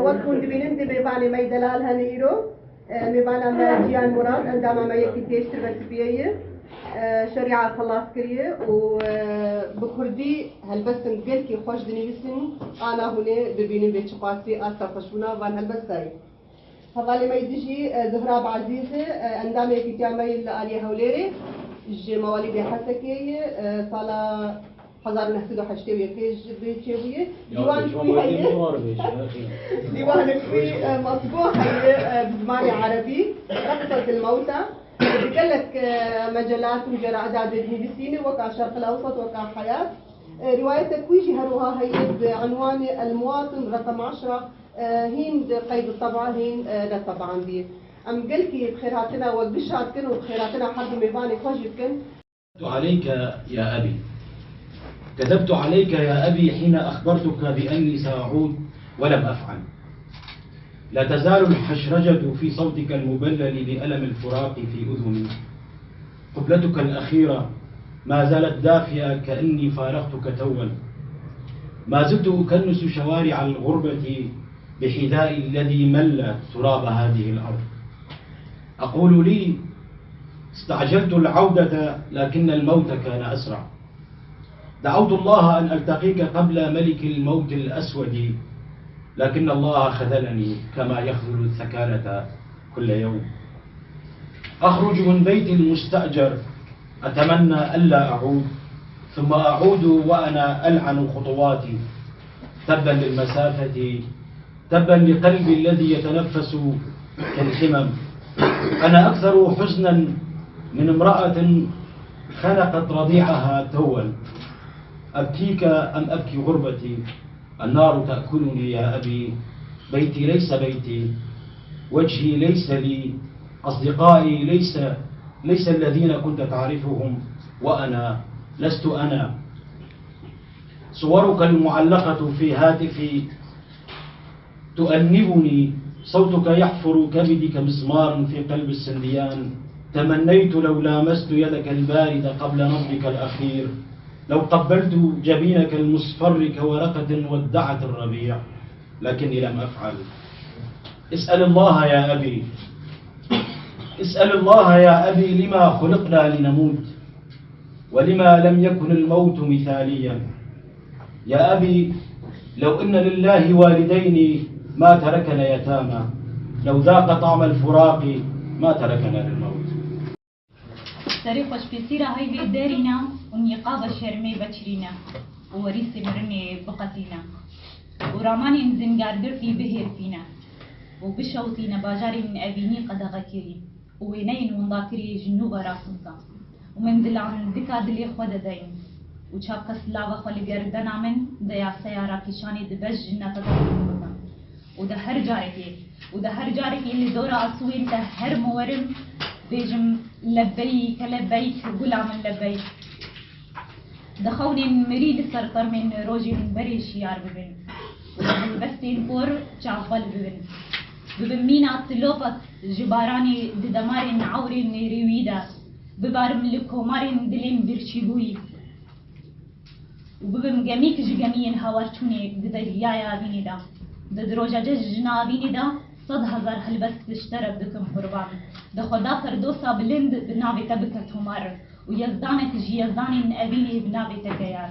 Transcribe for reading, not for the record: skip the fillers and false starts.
وەکو دەبینن دەبێبانێ مەی دەلال هەنیرۆ میێبانە مەجیان مراد ئەندامە مەیەکی پێشتر بە سپیەیە شریعە خلاص کریە و بە کوردی هەلبەستن گەلکی خۆش دنیویسن ئانا هونێ دەبینن بێ چقاسی ئاستا خۆشبوونا وان هەلبەستایی هەڤاڵی مەی دژی زهراب عەزیزە ئەندامێکی تیامەی لە ئالیە هەولێرێ ژێ مەوالیدی حەسەکەیە ساڵە 1981 بيتشويه ديوان كوي مطبوع بزمان عربي رقصة الموتى بقلك مجلات وجرائد بسينة وكا الشرق الأوسط وكا حياة رواية كويجي هروها هي بعنوان المواطن رقم 10 هين قيد الطبعة هين لا طبعا دي أم قلكي بخيراتنا وبشارتنا وبخيراتنا حد ميباني خوشتكن عليك يا أبي كذبت عليك يا أبي حين أخبرتك بأني سأعود ولم أفعل. لا تزال الحشرجة في صوتك المبلل بألم الفراق في أذني. قبلتك الأخيرة ما زالت دافئة كأني فارقتك توا. ما زلت أكنس شوارع الغربة بحذائي الذي مل تراب هذه الأرض. أقول لي استعجلت العودة لكن الموت كان أسرع. دعوت الله أن ألتقيك قبل ملك الموت الأسود لكن الله خذلني كما يخذل الثكالة كل يوم. أخرج من بيتي المستأجر أتمنى ألا أعود ثم أعود وأنا ألعن خطواتي. تبا للمسافة تبا لقلبي الذي يتنفس كالحمم. أنا أكثر حزنا من امرأة خنقت رضيعها توا. أبكيك أم أبكي غربتي؟ النار تأكلني يا أبي. بيتي ليس بيتي، وجهي ليس لي، أصدقائي ليس الذين كنت تعرفهم، وأنا لست أنا. صورك المعلقة في هاتفي تؤنبني، صوتك يحفر كبدي كمسمار في قلب السنديان. تمنيت لو لامست يدك الباردة قبل نبضك الأخير، لو قبلت جبينك المصفر كورقة ودعت الربيع، لكني لم أفعل. اسأل الله يا أبي، اسأل الله يا أبي لما خلقنا لنموت ولما لم يكن الموت مثاليا. يا أبي لو إن لله والدين ما تركنا يتامى، لو ذاق طعم الفراق ما تركنا للموت. سري خوش بسيرة هاي بيدارينا ونقاض الشرمي بچرينا ووريسي مرني بقتينا وراماني نزنقار برفي بهير فينا وبشوطينا باجاري من أبيني قد غكري ووينين ونضاكري جنوب راسنسا ومن دل عن ذكا دلي خود دين وشاب كسلاوة خلي قردنا من ديا سيارة كيشاني دبج جنة تتبقى وده هر جارك اللي دورة أصوين هر مورم بيجم لبيك لبيك قلع من لبيك دخوني مريد السرطر من روجي من بريش يار ببن بستين فور شعفل ببن مينا تلوفت جباراني ددمارين عورين ريويدا ببارم لكومارين دلين برشيبوي وببن جميك جميين هاورتوني ددريايا بيني دا ددروجا جنا بيني دا 100,000 هلبس تشترى بكم قربان دخدا فردوسا بلند بنابي تبكت همار ويزدانك جي يزداني من أبيني بنابي تكيار